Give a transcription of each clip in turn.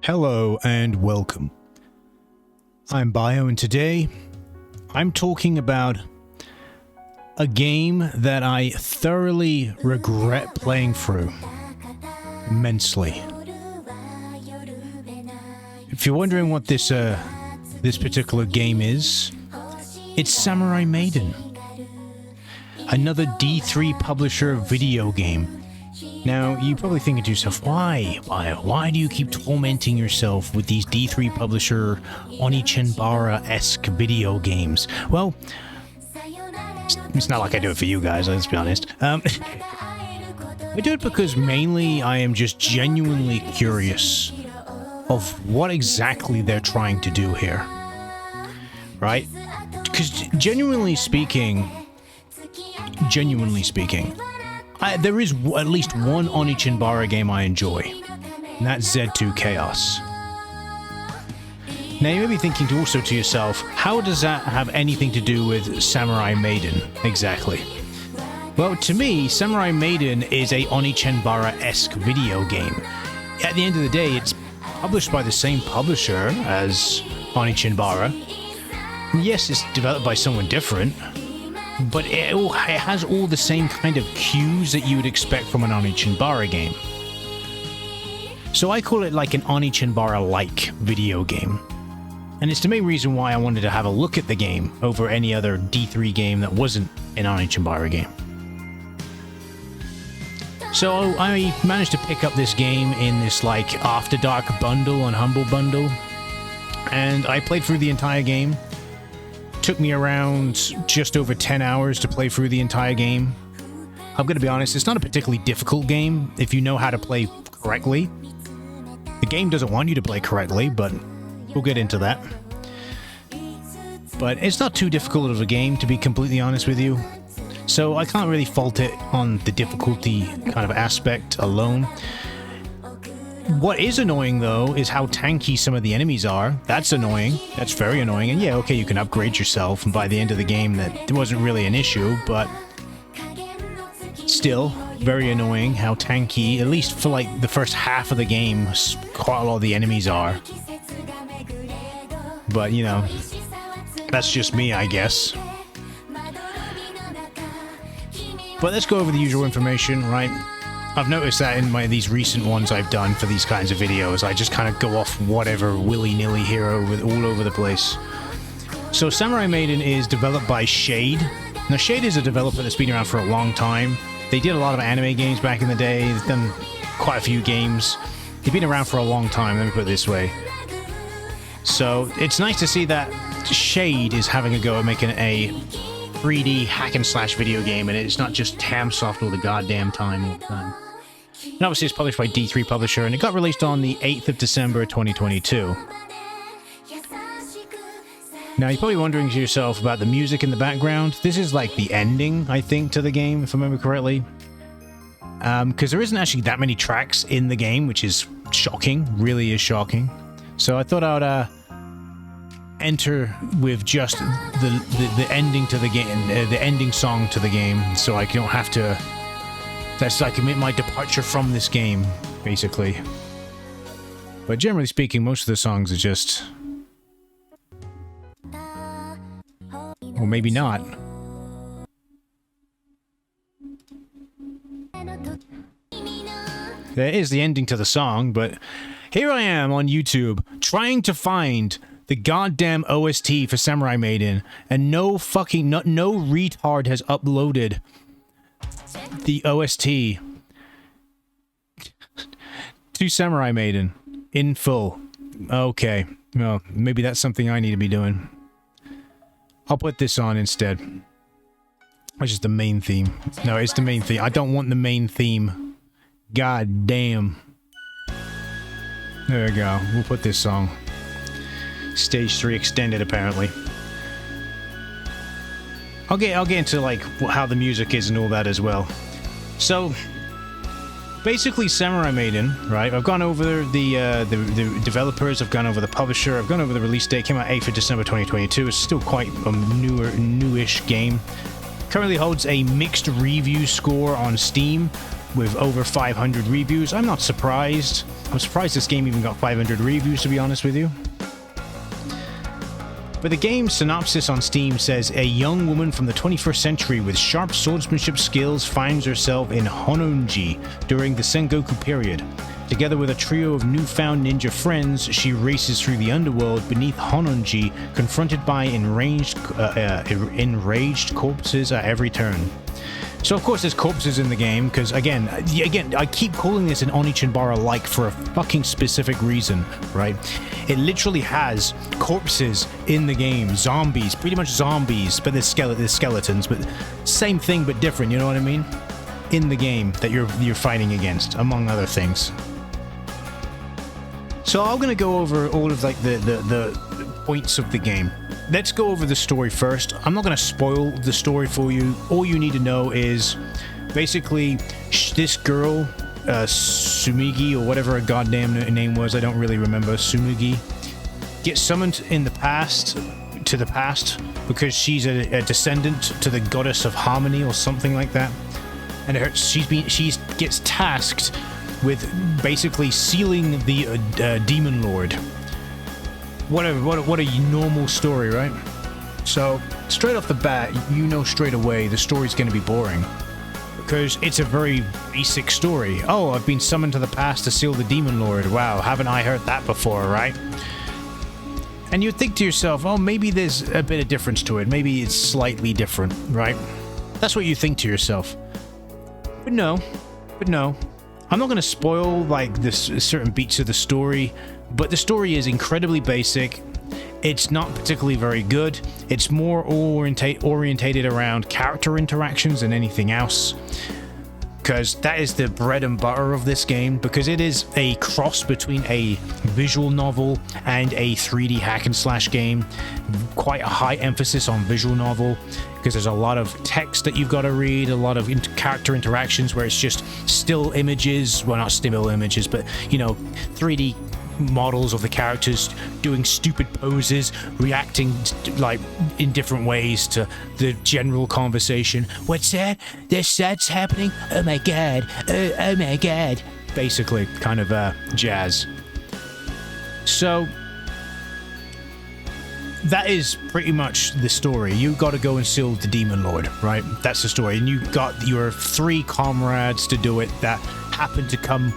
Hello and welcome. I'm Bio, and today I'm talking about a game that I thoroughly regret playing through immensely. If you're wondering what this particular game is, it's Samurai Maiden, another D3 publisher video game. Now, you're probably thinking to yourself, why, Bio? Why do you keep tormenting yourself with these D3 publisher Oni-Chenbara-esque video games? Well, it's not like I do it for you guys, let's be honest. I do it because mainly I am just genuinely curious of what exactly they're trying to do here. Right? Because genuinely speaking, there is at least one Oni-Chenbara game I enjoy, and that's Z2 Chaos. Now you may be thinking also to yourself, how does that have anything to do with Samurai Maiden, exactly? Well, to me, Samurai Maiden is a Oni-Chenbara-esque video game. At the end of the day, it's published by the same publisher as Oni-Chenbara. Yes, it's developed by someone different, but it has all the same kind of cues that you would expect from an Oni-Chenbara game. So I call it like an Oni-Chenbara-like video game. And it's the main reason why I wanted to have a look at the game over any other D3 game that wasn't an Oni-Chenbara game. So I managed to pick up this game in this like After Dark bundle on Humble Bundle, and I played through the entire game. Took me around just over 10 hours to play through the entire game. I'm gonna be honest, it's not a particularly difficult game if you know how to play correctly. The game doesn't want you to play correctly, but we'll get into that. But it's not too difficult of a game, to be completely honest with you. So I can't really fault it on the difficulty kind of aspect alone. What is annoying, though, is how tanky some of the enemies are. That's annoying. That's very annoying. And yeah, okay, you can upgrade yourself, and by the end of the game, that wasn't really an issue, but still, very annoying how tanky, at least for like the first half of the game, quite a lot of the enemies are. But, you know, that's just me, I guess. But let's go over the usual information, right? I've noticed that in these recent ones I've done for these kinds of videos, I just kind of go off whatever willy-nilly here all over the place. So Samurai Maiden is developed by Shade. Now Shade is a developer that's been around for a long time. They did a lot of anime games back in the day. They've done quite a few games. They've been around for a long time, let me put it this way. So it's nice to see that Shade is having a go at making a 3D hack and slash video game, and it's not just Tamsoft all the goddamn time all the time. And obviously it's published by D3 Publisher, and it got released on the 8th of December 2022. Now you're probably wondering to yourself about the music in the background. This is like the ending, I think, to the game, if I remember correctly. Because there isn't actually that many tracks in the game, which is shocking, really is shocking. So I thought I would enter with just the ending to the game, the ending song to the game, so I don't have to. That's like my departure from this game, basically. But generally speaking, most of the songs are just, or maybe not. There is the ending to the song, but here I am on YouTube trying to find the goddamn OST for Samurai Maiden, and no retard has uploaded the OST to Samurai Maiden in full. Okay, well, maybe that's something I need to be doing. I'll put this on instead. Which is the main theme. No, it's the main theme. I don't want the main theme. God damn. There we go. We'll put this song. Stage 3 extended, apparently. I'll get into like how the music is and all that as well. So basically, Samurai Maiden, right? I've gone over the developers, I've gone over the publisher, I've gone over the release date. Came out 8th of December 2022. It's still quite a newish game. Currently holds a mixed review score on Steam. with over 500 reviews. I'm not surprised. I'm surprised this game even got 500 reviews, to be honest with you. But the game's synopsis on Steam says, a young woman from the 21st century with sharp swordsmanship skills finds herself in Hononji during the Sengoku period. Together with a trio of newfound ninja friends, she races through the underworld beneath Hononji, confronted by enraged corpses at every turn. So of course there's corpses in the game, because again, I keep calling this an Onechanbara-like for a fucking specific reason, right? It literally has corpses in the game, zombies, pretty much zombies, but there's skeletons, but same thing but different, you know what I mean? In the game that you're fighting against, among other things. So I'm gonna go over all of like the points of the game. Let's go over the story first. I'm not gonna spoil the story for you. All you need to know is basically this girl, Sumigi or whatever her goddamn name was, I don't really remember. Sumigi gets summoned in the past to the past because she's a descendant to the goddess of harmony or something like that, and she gets tasked with basically sealing the demon lord. What a normal story, right? So straight off the bat, you know straight away the story's going to be boring because it's a very basic story. Oh, I've been summoned to the past to seal the demon lord. Wow, haven't I heard that before, right? And you'd think to yourself, oh, maybe there's a bit of difference to it. Maybe it's slightly different, right? That's what you think to yourself. But no. I'm not going to spoil like this certain beats of the story, but the story is incredibly basic. It's not particularly very good. It's more orientated around character interactions than anything else, because that is the bread and butter of this game, because it is a cross between a visual novel and a 3D hack and slash game. Quite a high emphasis on visual novel, because there's a lot of text that you've got to read, a lot of character interactions where it's just still images, well, not still images, but, you know, 3D models of the characters doing stupid poses, reacting like in different ways to the general conversation. What's that? That's happening? Oh my god. Oh my god. Basically, kind of jazz. So that is pretty much the story. You got to go and seal the demon lord, right? That's the story. And you got your 3 comrades to do it that happen to come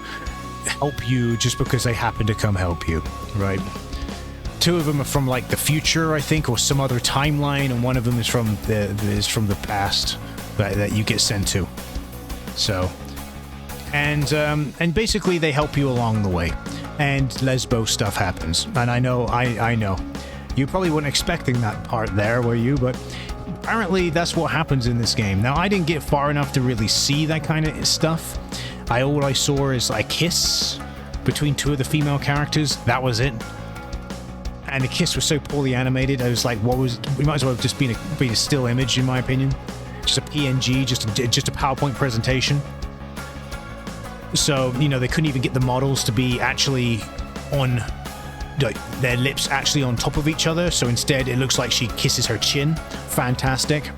help you just because they happen to come help you, right? 2 of them are from like the future, I think, or some other timeline, and one of them is from the past that you get sent to. So, and basically they help you along the way, and lesbo stuff happens. And I know you probably weren't expecting that part there, were you? But apparently that's what happens in this game. Now, I didn't get far enough to really see that kind of stuff. All I saw is a kiss between 2 of the female characters. That was it. And the kiss was so poorly animated, I was like, we might as well have just been a still image, in my opinion. Just a PNG, just a PowerPoint presentation. So, you know, they couldn't even get the models to be actually on, their lips actually on top of each other. So instead, it looks like she kisses her chin. Fantastic.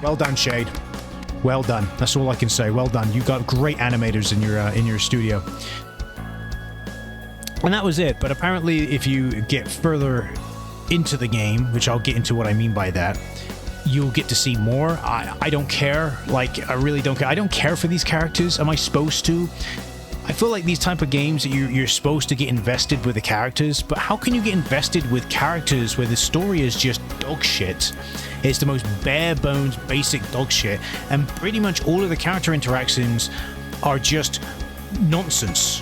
Well done, Shade. Well done. That's all I can say. Well done. You got great animators in your studio. And that was it. But apparently, if you get further into the game, which I'll get into what I mean by that, you'll get to see more. I don't care. Like, I really don't care. I don't care for these characters. Am I supposed to? I feel like these type of games, you're supposed to get invested with the characters, but how can you get invested with characters where the story is just dog shit? It's the most bare bones, basic dog shit, and pretty much all of the character interactions are just nonsense.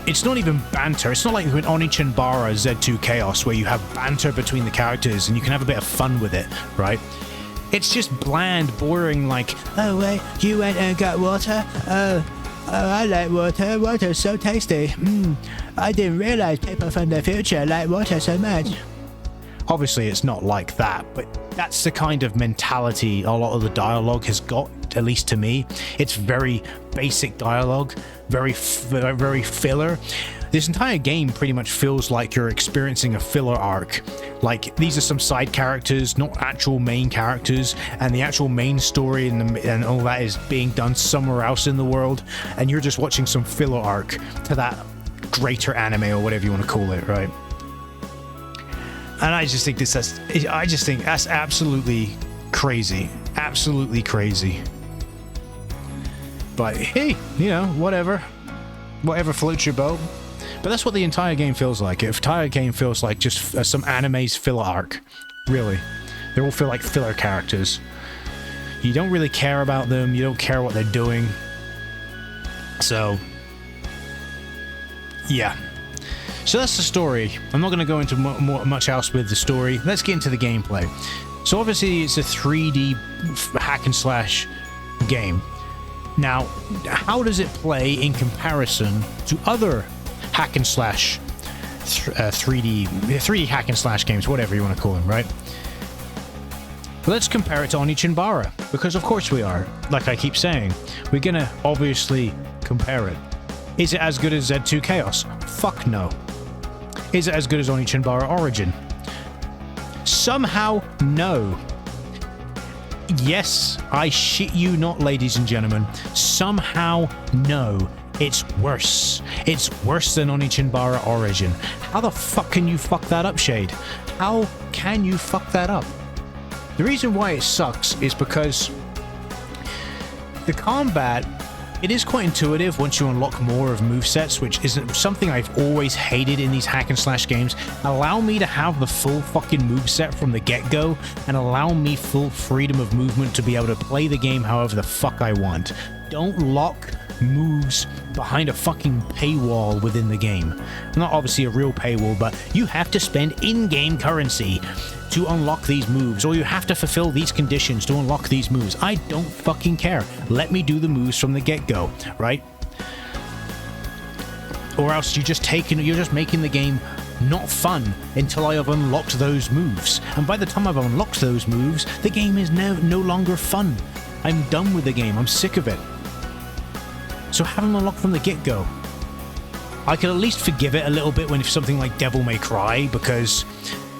It's not even banter. It's not like in Onechanbara Z2 Chaos where you have banter between the characters and you can have a bit of fun with it, right? It's just bland, boring, like, oh, wait, you went and got water? Oh, I like water. Water's so tasty. I didn't realize people from the future like water so much. Obviously, it's not like that, but that's the kind of mentality a lot of the dialogue has got at least to me. It's very basic dialogue, very filler. This entire game pretty much feels like you're experiencing a filler arc. Like, these are some side characters, not actual main characters, and the actual main story and all that is being done somewhere else in the world, and you're just watching some filler arc to that greater anime or whatever you want to call it, right? And I just think that's absolutely crazy. Absolutely crazy. But hey, you know, whatever floats your boat. But that's what the entire game feels like. The entire game feels like just some anime's filler arc. Really. They all feel like filler characters. You don't really care about them. You don't care what they're doing. So, yeah. So that's the story. I'm not going to go into much else with the story. Let's get into the gameplay. So obviously it's a 3D hack and slash game. Now, how does it play in comparison to other hack and slash 3D hack and slash games, whatever you want to call them, right? But let's compare it to Onichinbara, because of course we are. Like I keep saying, we're gonna obviously compare it. Is it as good as Z2 Chaos? Fuck no. Is it as good as Onichinbara Origin? Somehow, no. Yes, I shit you not, ladies and gentlemen. Somehow, no. It's worse. It's worse than Onichinbara Origin. How the fuck can you fuck that up, Shade? How can you fuck that up? The reason why it sucks is because the combat, it is quite intuitive once you unlock more of movesets, which isn't something I've always hated in these hack and slash games. Allow me to have the full fucking moveset from the get-go, and allow me full freedom of movement to be able to play the game however the fuck I want. Don't lock moves behind a fucking paywall within the game. Not obviously a real paywall, but you have to spend in-game currency to unlock these moves, or you have to fulfill these conditions to unlock these moves. I don't fucking care. Let me do the moves from the get-go, right? Or else you're just making the game not fun until I have unlocked those moves. And by the time I've unlocked those moves, the game is now no longer fun. I'm done with the game. I'm sick of it. So have them unlocked from the get-go. I could at least forgive it a little bit when it's something like Devil May Cry, because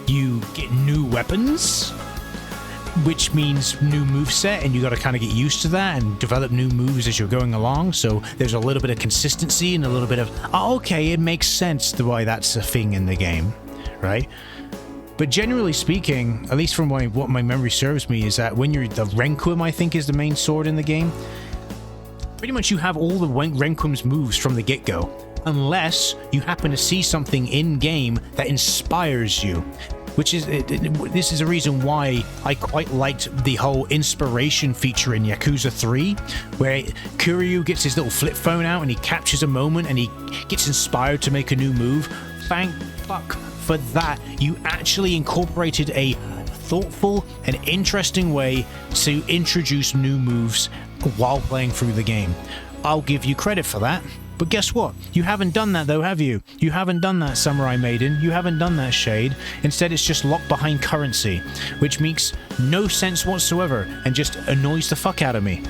you get new weapons, which means new moveset, and you got to kind of get used to that and develop new moves as you're going along. So there's a little bit of consistency and a little bit of, oh, okay, it makes sense the why that's a thing in the game, right? But generally speaking, at least from what my memory serves me, is that when you're the Renkum, I think is the main sword in the game, pretty much you have all the Renkum's moves from the get-go, unless you happen to see something in-game that inspires you. Which is, this is a reason why I quite liked the whole inspiration feature in Yakuza 3, where Kiryu gets his little flip phone out and he captures a moment and he gets inspired to make a new move. Thank fuck for that. You actually incorporated a thoughtful and interesting way to introduce new moves while playing through the game. I'll give you credit for that. But guess what? You haven't done that though, have you? You haven't done that, Samurai Maiden. You haven't done that, Shade. Instead, it's just locked behind currency, which makes no sense whatsoever and just annoys the fuck out of me.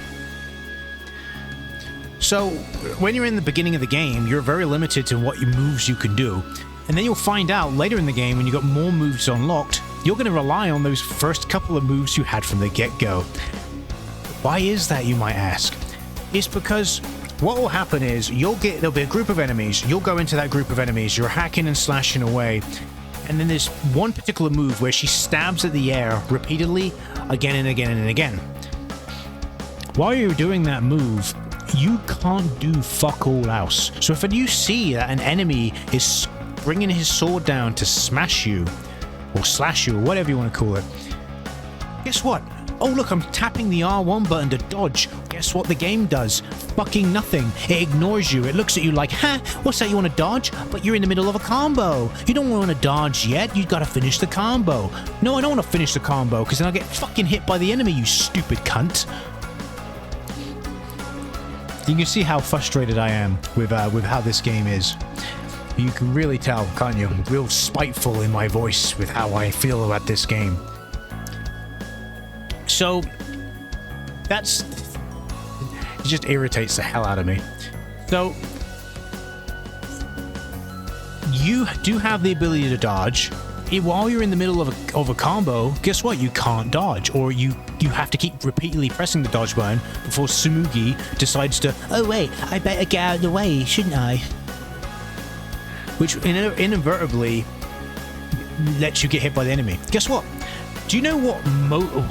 So, when you're in the beginning of the game, you're very limited to what moves you can do. And then you'll find out later in the game, when you've got more moves unlocked, you're going to rely on those first couple of moves you had from the get-go. Why is that, you might ask? It's because what will happen is there'll be a group of enemies, you'll go into that group of enemies, you're hacking and slashing away, and then there's one particular move where she stabs at the air repeatedly, again and again and again. While you're doing that move, you can't do fuck all else. So if you see that an enemy is bringing his sword down to smash you, or slash you, or whatever you want to call it, guess what? Oh look, I'm tapping the R1 button to dodge. Guess what the game does? Fucking nothing. It ignores you. It looks at you like, ha, what's that, you want to dodge? But you're in the middle of a combo. You don't want to dodge yet. You've got to finish the combo. No, I don't want to finish the combo, because then I'll get fucking hit by the enemy, you stupid cunt. You can see how frustrated I am with how this game is. You can really tell, can't you? Real spiteful in my voice with how I feel about this game. So, that's It just irritates the hell out of me. So you do have the ability to dodge. While you're in the middle of a combo, guess what? You can't dodge, or you have to keep repeatedly pressing the dodge button before Tsumugi decides to, oh wait, I better get out of the way, shouldn't I? Which inadvertently lets you get hit by the enemy. Guess what? Do you know what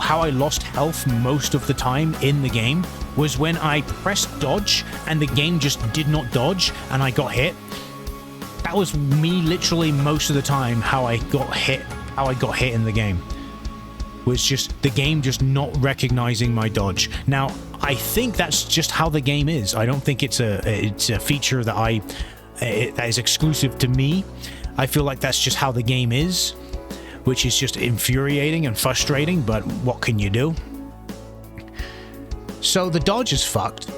how I lost health most of the time in the game? Was when I pressed dodge and the game just did not dodge and I got hit. That was me literally most of the time how I got hit in the game. Was just the game just not recognizing my dodge. Now, I think that's just how the game is. I don't think it's a feature that that is exclusive to me. I feel like that's just how the game is, which is just infuriating and frustrating, but what can you do? So the dodge is fucked.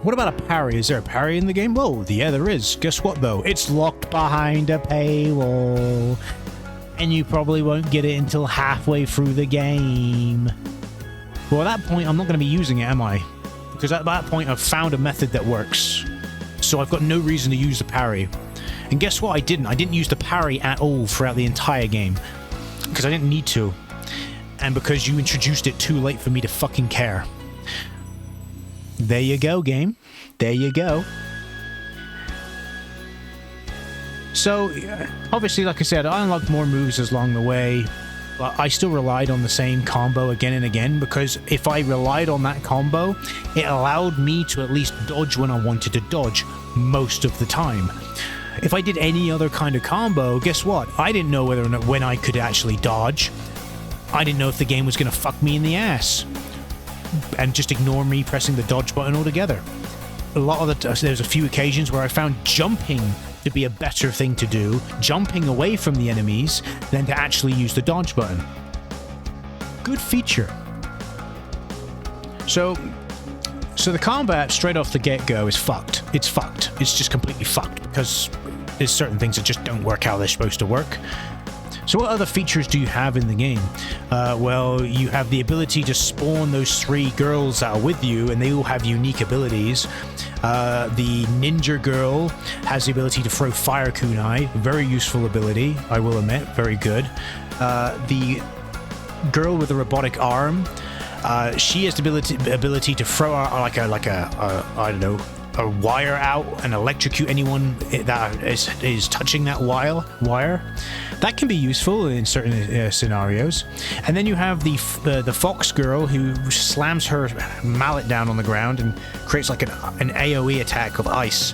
What about a parry? Is there a parry in the game? Whoa, yeah, there is. Guess what, though? It's locked behind a paywall. And you probably won't get it until halfway through the game. Well, at that point, I'm not going to be using it, am I? Because at that point, I've found a method that works. So I've got no reason to use the parry. And guess what? I didn't use the parry at all throughout the entire game. Because I didn't need to. And because you introduced it too late for me to fucking care. There you go, game. There you go. So, obviously, like I said, I unlocked more moves along the way, but I still relied on the same combo again and again, because if I relied on that combo, it allowed me to at least dodge when I wanted to dodge most of the time. If I did any other kind of combo, guess what? I didn't know whether or not when I could actually dodge. I didn't know if the game was going to fuck me in the ass and just ignore me pressing the dodge button altogether. There's a few occasions where I found jumping to be a better thing to do, jumping away from the enemies, than to actually use the dodge button. Good feature. So the combat straight off the get-go is fucked. It's fucked. It's just completely fucked because there's certain things that just don't work how they're supposed to work. So what other features do you have in the game? Well, you have the ability to spawn those 3 girls that are with you, and they all have unique abilities. The ninja girl has the ability to throw fire kunai, very useful ability, I will admit, very good. The girl with the robotic arm, she has the ability to throw I don't know, a wire out and electrocute anyone that is touching that wire. That can be useful in certain scenarios. And then you have the fox girl who slams her mallet down on the ground and creates like an AoE attack of ice.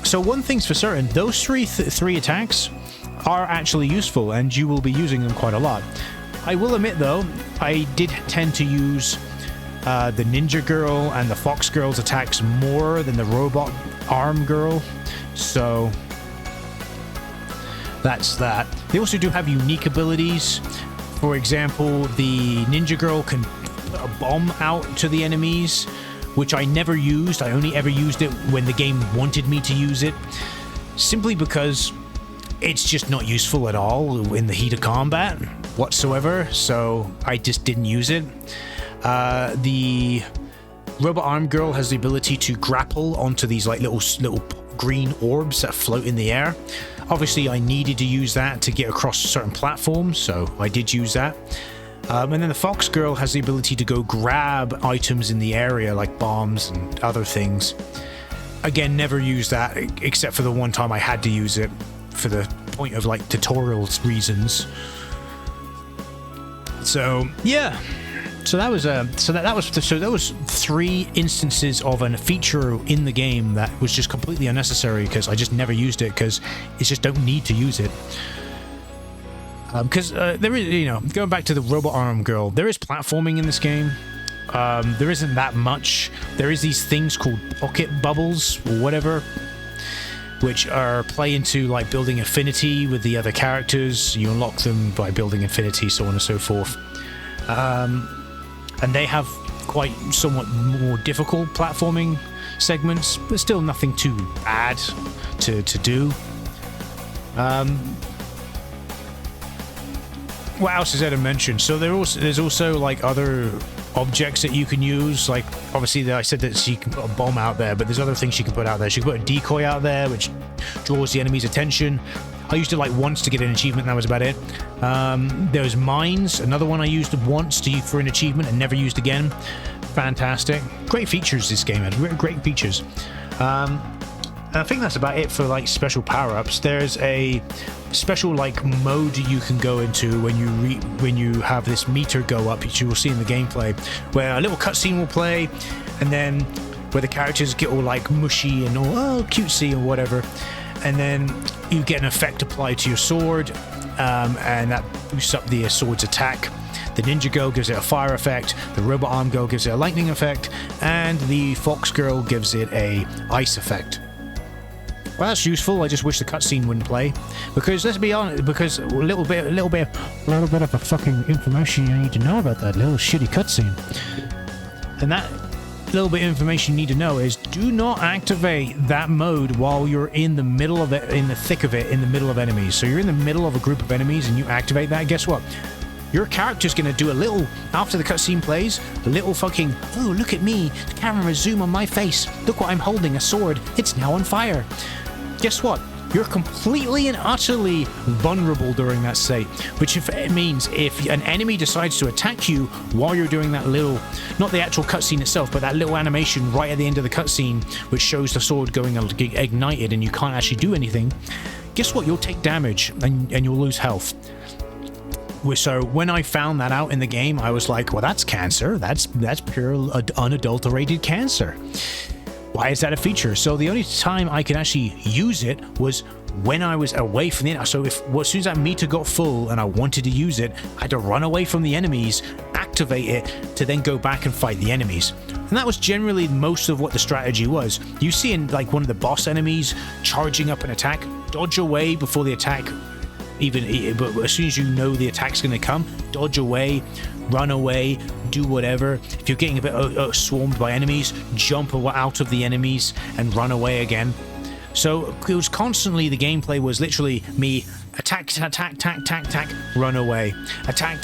So one thing's for certain, those three attacks are actually useful, and you will be using them quite a lot. I will admit though, I did tend to use the ninja girl and the fox girl's attacks more than the robot arm girl, so that's that. They also do have unique abilities. For example, the ninja girl can put a bomb out to the enemies, which I never used. I only ever used it when the game wanted me to use it, simply because it's just not useful at all in the heat of combat whatsoever, so I just didn't use it. The robot arm girl has the ability to grapple onto these like little green orbs that float in the air. Obviously, I needed to use that to get across certain platforms, so I did use that. And then the fox girl has the ability to go grab items in the area like bombs and other things. Again, never used that except for the one time I had to use it for the point of like tutorials reasons. So yeah. So that was 3 instances of a feature in the game that was just completely unnecessary because I just never used it because it just don't need to use it. Because there is, you know, going back to the robot arm girl, there is platforming in this game. There isn't that much. There is these things called pocket bubbles or whatever, which play into like building affinity with the other characters. You unlock them by building affinity, so on and so forth. And they have quite somewhat more difficult platforming segments, but still nothing too bad to do. What else is there to mention? So there's also like other objects that you can use. Like, obviously, I said that she can put a bomb out there, but there's other things she can put out there. She can put a decoy out there, which draws the enemy's attention. I used it like once to get an achievement, that was about it. There's mines, another one I used once for an achievement and never used again. Fantastic. Great features this game had, great features. I think that's about it for like special power-ups. There's a special like mode you can go into when you have this meter go up, which you will see in the gameplay, where a little cutscene will play, and then where the characters get all like mushy and all cutesy and whatever, and then you get an effect applied to your sword, and that boosts up the sword's attack. The Ninja Girl gives it a fire effect, the Robot Arm Girl gives it a lightning effect, and the Fox Girl gives it a ice effect. Well, that's useful. I just wish the cutscene wouldn't play, because let's be honest, because a little bit of a fucking information you need to know about that little shitty cutscene. And that little bit of information you need to know is, do not activate that mode while you're in the middle of it, in the thick of it, in the middle of enemies. So you're in the middle of a group of enemies and you activate that, guess what? Your character's going to do a little, after the cutscene plays, a little fucking, oh, look at me, the camera zoom on my face, look what I'm holding, a sword, it's now on fire. Guess what? You're completely and utterly vulnerable during that state, which means if an enemy decides to attack you while you're doing that little, not the actual cutscene itself, but that little animation right at the end of the cutscene, which shows the sword going ignited and you can't actually do anything, guess what? You'll take damage and you'll lose health. So when I found that out in the game, I was like, well, that's cancer. That's pure unadulterated cancer. Why is that a feature? So the only time I could actually use it was when I was away from the enemy. So as soon as that meter got full and I wanted to use it, I had to run away from the enemies, activate it to then go back and fight the enemies. And that was generally most of what the strategy was. You see in like one of the boss enemies charging up an attack, dodge away before the attack, but as soon as you know the attack's going to come, dodge away, run away, do whatever. If you're getting a bit swarmed by enemies, jump out of the enemies and run away again. So it was constantly, the gameplay was literally me attack, run away, attack,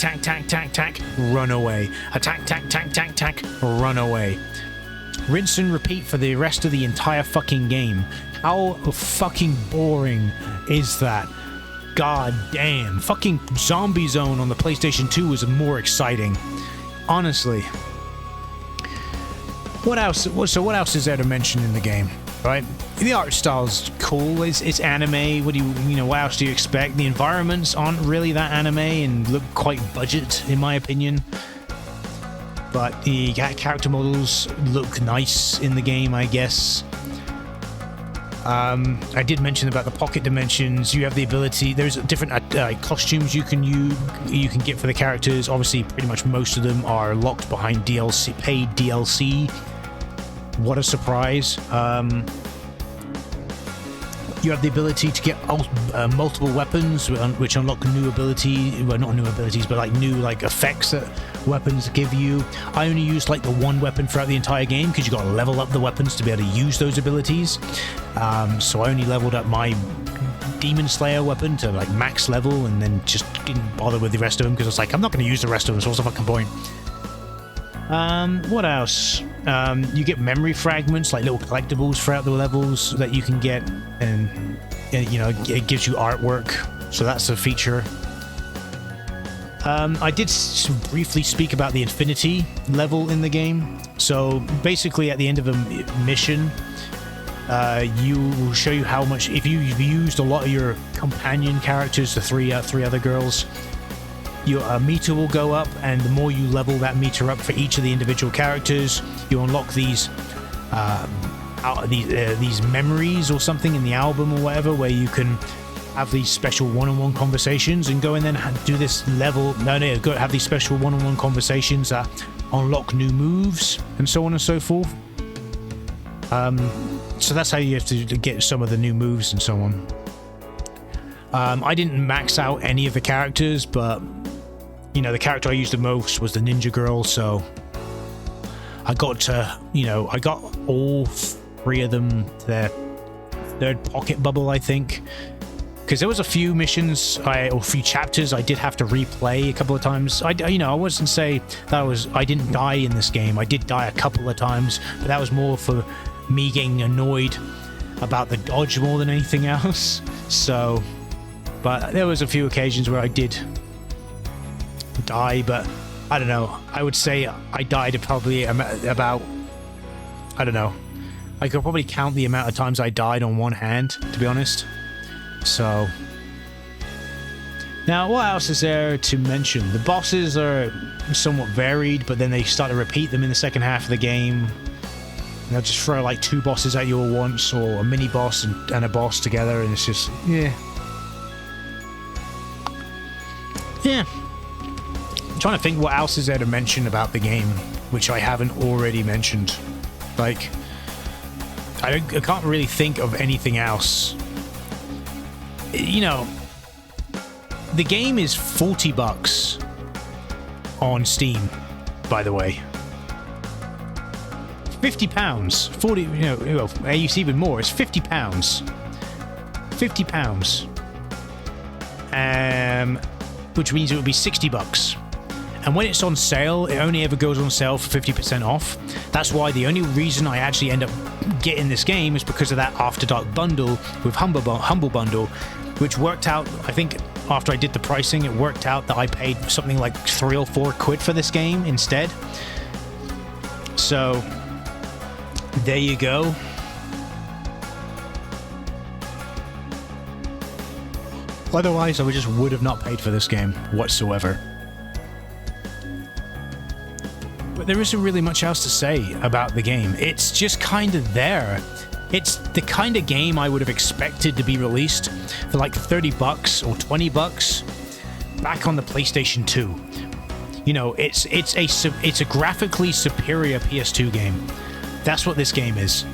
run away, attack, run away. Rinse and repeat for the rest of the entire fucking game. How fucking boring is that? God damn. Fucking Zombie Zone on the PlayStation 2 was more exciting. Honestly. What else? So what else is there to mention in the game? Right? The art style's cool. It's anime. What else do you expect? The environments aren't really that anime and look quite budget, in my opinion. But the character models look nice in the game, I guess. I did mention about the pocket dimensions. You have the ability, there's different costumes you can get for the characters. Obviously pretty much most of them are locked behind DLC, paid DLC. What a surprise. You have the ability to get multiple weapons, which unlock new ability, well, not new abilities, but like new effects that weapons give you. I only used like the one weapon throughout the entire game because you got to level up the weapons to be able to use those abilities. So I only leveled up my Demon Slayer weapon to like max level, and then just didn't bother with the rest of them because I was like, I'm not going to use the rest of them, so what's the fucking point? What else? You get memory fragments, like little collectibles throughout the levels that you can get, and it gives you artwork, so that's a feature. I did briefly speak about the infinity level in the game. So basically at the end of a mission, you will show you how much, if you've used a lot of your companion characters, the three other girls, your meter will go up, and the more you level that meter up for each of the individual characters, you unlock these memories or something in the album or whatever, where you can have these special one-on-one conversations and go and then do this level. Go have these special one-on-one conversations that unlock new moves and so on and so forth. So that's how you have to get some of the new moves and so on. I didn't max out any of the characters, but the character I used the most was the Ninja Girl, so I got all three of them to their third pocket bubble, I think, because there was a few missions or a few chapters I did have to replay a couple of times. I wasn't say that I didn't die in this game. I did die a couple of times, but that was more for me getting annoyed about the dodge more than anything else. So, but there was a few occasions where I did die, but I don't know. I would say I died probably about, I don't know. I could probably count the amount of times I died on one hand, to be honest. So, now what else is there to mention? The bosses are somewhat varied, but then they start to repeat them in the second half of the game. And they'll just throw like 2 bosses at you at once, or a mini boss and a boss together, and it's just, yeah. Yeah. I'm trying to think what else is there to mention about the game, which I haven't already mentioned. Like, I can't really think of anything else. You know, the game is $40 on Steam, by the way. £50, 40. It's even more. It's £50. £50. Which means it would be $60. And when it's on sale, it only ever goes on sale for 50% off. That's why the only reason I actually end up getting this game is because of that After Dark bundle with Humble Bundle, which worked out, I think, after I did the pricing, it worked out that I paid something like £3 or £4 for this game instead. So, there you go. Otherwise, I just would have not paid for this game whatsoever. But there isn't really much else to say about the game. It's just kind of there. It's the kind of game I would have expected to be released for like $30 or $20 back on the PlayStation 2. You know, it's a graphically superior PS2 game. That's what this game is.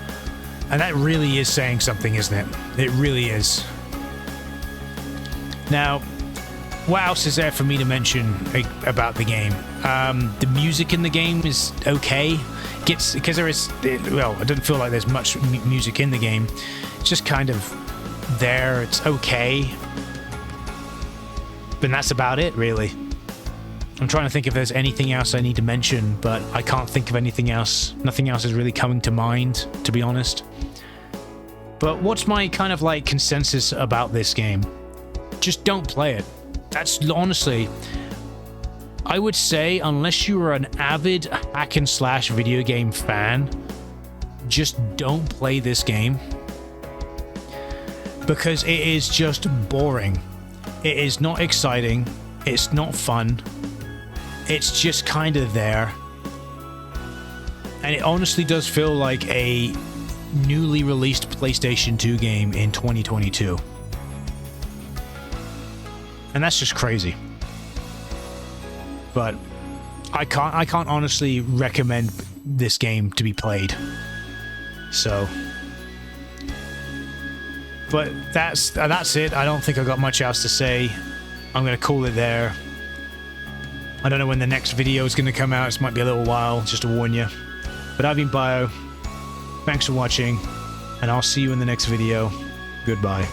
And that really is saying something, isn't it? It really is. Now, what else is there for me to mention about the game? The music in the game is okay. Because there is, well, it doesn't feel like there's much music in the game. It's just kind of there. It's okay. But that's about it, really. I'm trying to think if there's anything else I need to mention, but I can't think of anything else. Nothing else is really coming to mind, to be honest. But what's my kind of like consensus about this game? Just don't play it. That's honestly, I would say, unless you are an avid hack and slash video game fan, just don't play this game. Because it is just boring. It is not exciting. It's not fun. It's just kind of there. And it honestly does feel like a newly released PlayStation 2 game in 2022. And that's just crazy. But I can't honestly recommend this game to be played. So, but that's it. I don't think I've got much else to say. I'm gonna call it there. I don't know when the next video is gonna come out. This might be a little while, just to warn you. But I've been Bio. Thanks for watching, and I'll see you in the next video. Goodbye.